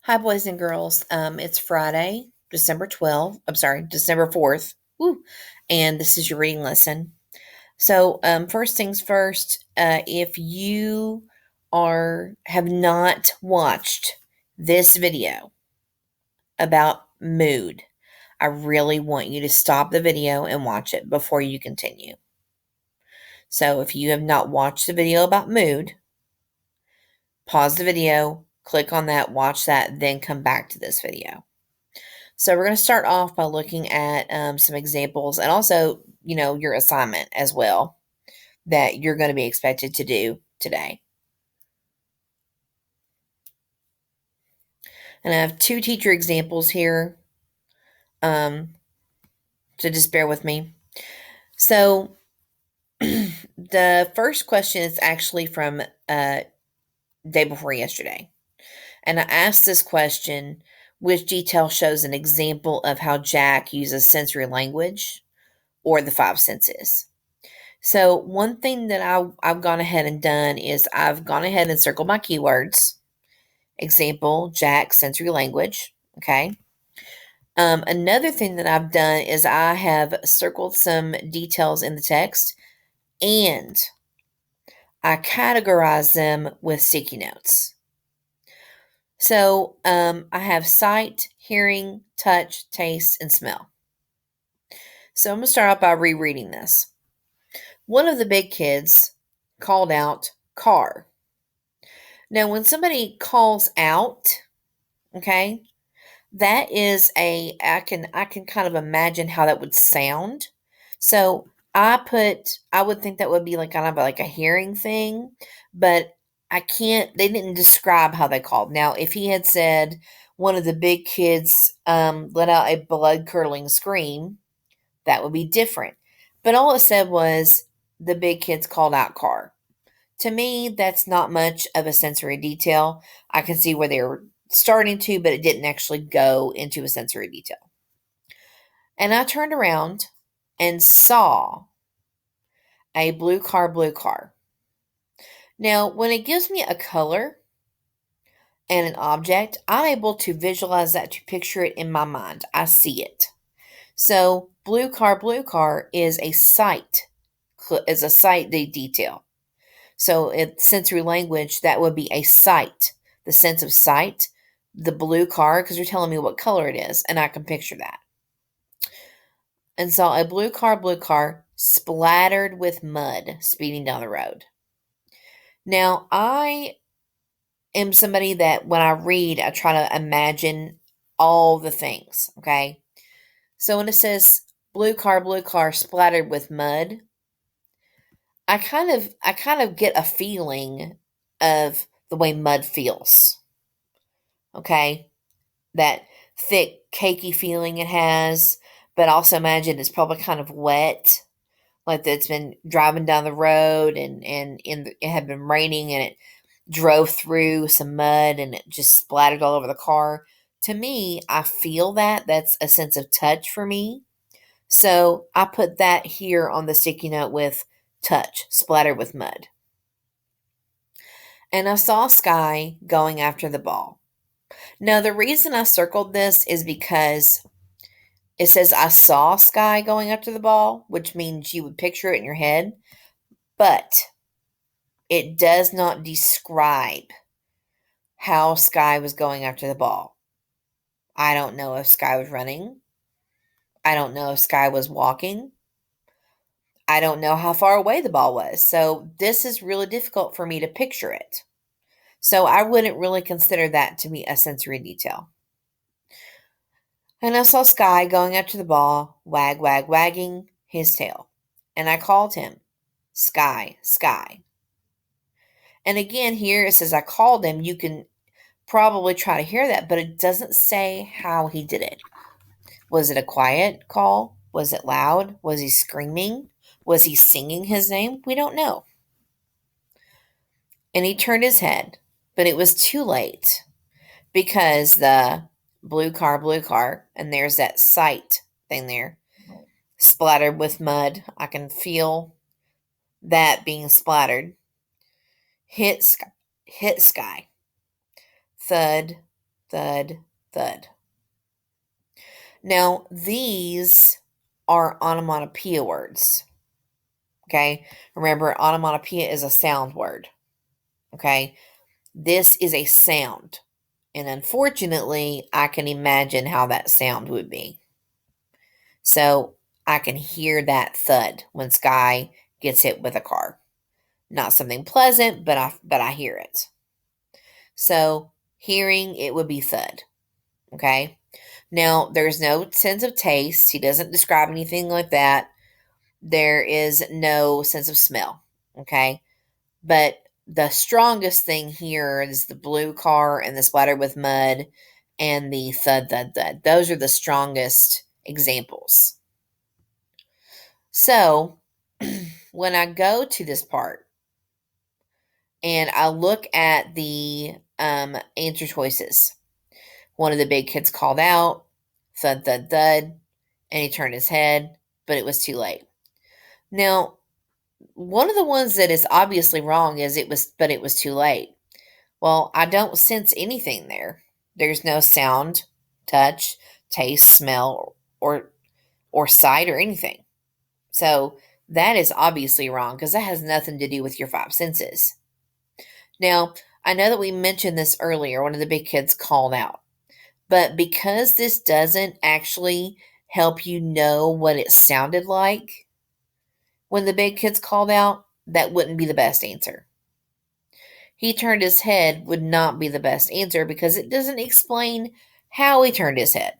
Hi, boys and girls. It's Friday, December 12th. I'm sorry, December 4th. Woo. And this is your reading lesson. So, first things first, if you have not watched this video about mood, I really want you to stop the video and watch it before you continue. So, if you have not watched the video about mood, pause the video, click on that, watch that, then come back to this video. So we're going to start off by looking at some examples and also, your assignment as well that you're going to be expected to do today. And I have two teacher examples here. So just bear with me. So the first question is actually from day before yesterday. And I asked this question, which detail shows an example of how Jack uses sensory language or the five senses? So one thing that I've gone ahead and done is I've gone ahead and circled my keywords. Example, Jack, sensory language. Okay. Another thing that I've done is I have circled some details in the text and I categorize them with sticky notes. So I have sight, hearing, touch, taste, and smell. So I'm going to start out by rereading this. One of the big kids called out car. Now, when somebody calls out, okay, that is I can kind of imagine how that would sound. So I would think that would be like kind of like a hearing thing, but they didn't describe how they called. Now, if he had said one of the big kids let out a blood curdling scream, that would be different. But all it said was the big kids called out car. To me, that's not much of a sensory detail. I can see where they were starting to, but it didn't actually go into a sensory detail. And I turned around and saw a blue car, blue car. Now, when it gives me a color and an object, I'm able to visualize that, to picture it in my mind. I see it. So, blue car is a sight, detail. So, it's sensory language, that would be a sight, the sense of sight, the blue car, because you're telling me what color it is, and I can picture that. And saw a blue car, splattered with mud speeding down the road. Now, I am somebody that when I read, I try to imagine all the things, okay? So when it says blue car, splattered with mud, I kind of get a feeling of the way mud feels. Okay? That thick, cakey feeling it has, but also imagine it's probably kind of wet, like that it's been driving down the road it had been raining and it drove through some mud and it just splattered all over the car. To me, I feel that. That's a sense of touch for me. So I put that here on the sticky note with touch, splattered with mud. And I saw Sky going after the ball. Now, the reason I circled this is because it says I saw Sky going after the ball, which means you would picture it in your head, but it does not describe how Sky was going after the ball. I don't know if Sky was running. I don't know if Sky was walking. I don't know how far away the ball was. So this is really difficult for me to picture it. So I wouldn't really consider that to be a sensory detail. And I saw Sky going after the ball, wagging his tail. And I called him, Sky, Sky. And again, here it says I called him. You can probably try to hear that, but it doesn't say how he did it. Was it a quiet call? Was it loud? Was he screaming? Was he singing his name? We don't know. And he turned his head, but it was too late because the blue car, and there's that sight thing there, splattered with mud. I can feel that being splattered. Hit Sky. Thud, thud, thud. Now, these are onomatopoeia words. Okay? Remember, onomatopoeia is a sound word. Okay? This is a sound. And unfortunately, I can imagine how that sound would be. So I can hear that thud when Sky gets hit with a car. Not something pleasant, but I hear it. So hearing, it would be thud. Okay? Now, there's no sense of taste. He doesn't describe anything like that. There is no sense of smell. Okay? But the strongest thing here is the blue car and the splatter with mud and the thud, thud, thud. Those are the strongest examples. So, when I go to this part and I look at the answer choices, one of the big kids called out, thud, thud, thud, and he turned his head, but it was too late. Now, one of the ones that is obviously wrong is but it was too late. Well, I don't sense anything there. There's no sound, touch, taste, smell, or sight or anything. So that is obviously wrong because that has nothing to do with your five senses. Now, I know that we mentioned this earlier. One of the big kids called out. But because this doesn't actually help you know what it sounded like when the big kids called out, that wouldn't be the best answer. He turned his head would not be the best answer because it doesn't explain how he turned his head.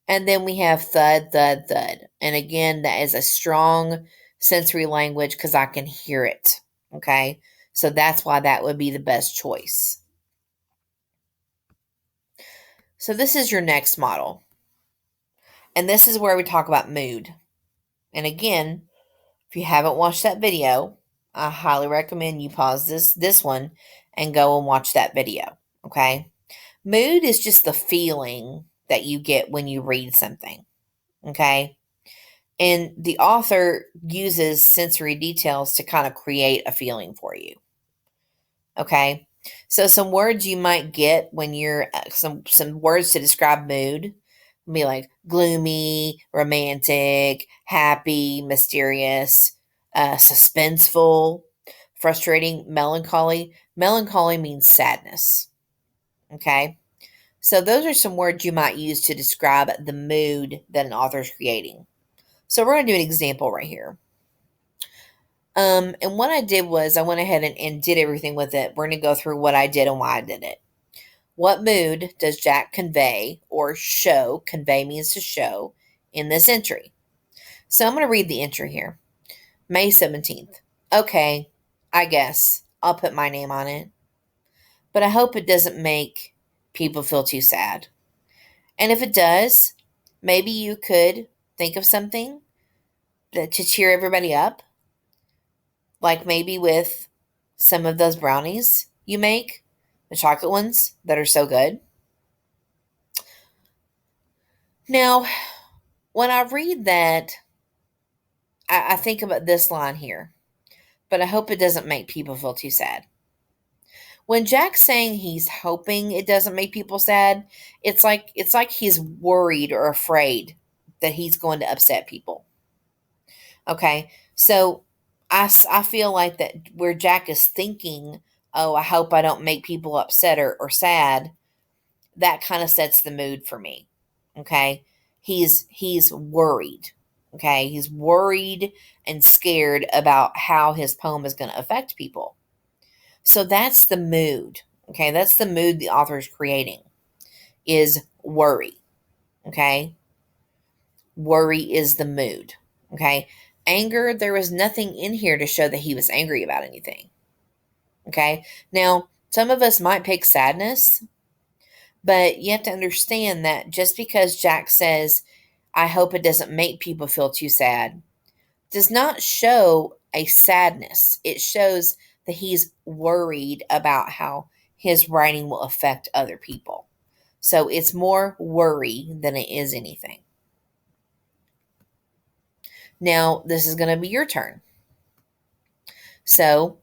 And then we have thud, thud, thud. And again, that is a strong sensory language because I can hear it. Okay? So that's why that would be the best choice. So this is your next model. And this is where we talk about mood. And again, if you haven't watched that video, I highly recommend you pause this one and go and watch that video. Okay? Mood is just the feeling that you get when you read something. Okay? And the author uses sensory details to kind of create a feeling for you. Okay? So some words you might get when you're some words to describe mood will be like gloomy, romantic, happy, mysterious, suspenseful, frustrating, melancholy. Melancholy means sadness. Okay? So those are some words you might use to describe the mood that an author is creating. So we're going to do an example right here. And what I did was I went ahead and did everything with it. We're going to go through what I did and why I did it. What mood does Jack convey or show? Convey means to show in this entry. So I'm going to read the entry here. May 17th. Okay, I guess I'll put my name on it. But I hope it doesn't make people feel too sad. And if it does, maybe you could think of something to cheer everybody up. Like maybe with some of those brownies you make, the chocolate ones that are so good. Now, when I read that, I think about this line here, but I hope it doesn't make people feel too sad. When Jack's saying he's hoping it doesn't make people sad, it's like he's worried or afraid that he's going to upset people. Okay, so I feel like that where Jack is thinking, oh, I hope I don't make people upset or sad, that kind of sets the mood for me. Okay, he's worried. Okay, he's worried and scared about how his poem is going to affect people. So that's the mood. Okay, that's the mood the author is creating, is worry. Okay, worry is the mood. Okay, anger, there was nothing in here to show that he was angry about anything. Okay, now some of us might pick sadness, but you have to understand that just because Jack says, I hope it doesn't make people feel too sad, does not show a sadness. It shows that he's worried about how his writing will affect other people. So it's more worry than it is anything. Now, this is going to be your turn. So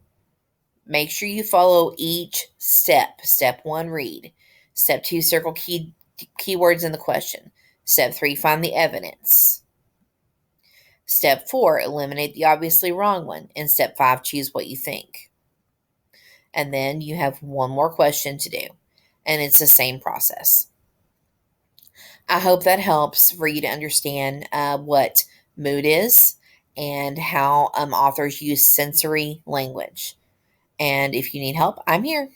make sure you follow each step. Step 1, read. Step 2, circle keywords in the question. Step 3, find the evidence. Step 4, eliminate the obviously wrong one. And step 5, choose what you think. And then you have one more question to do, and it's the same process. I hope that helps for you to understand what mood is and how authors use sensory language. And if you need help, I'm here.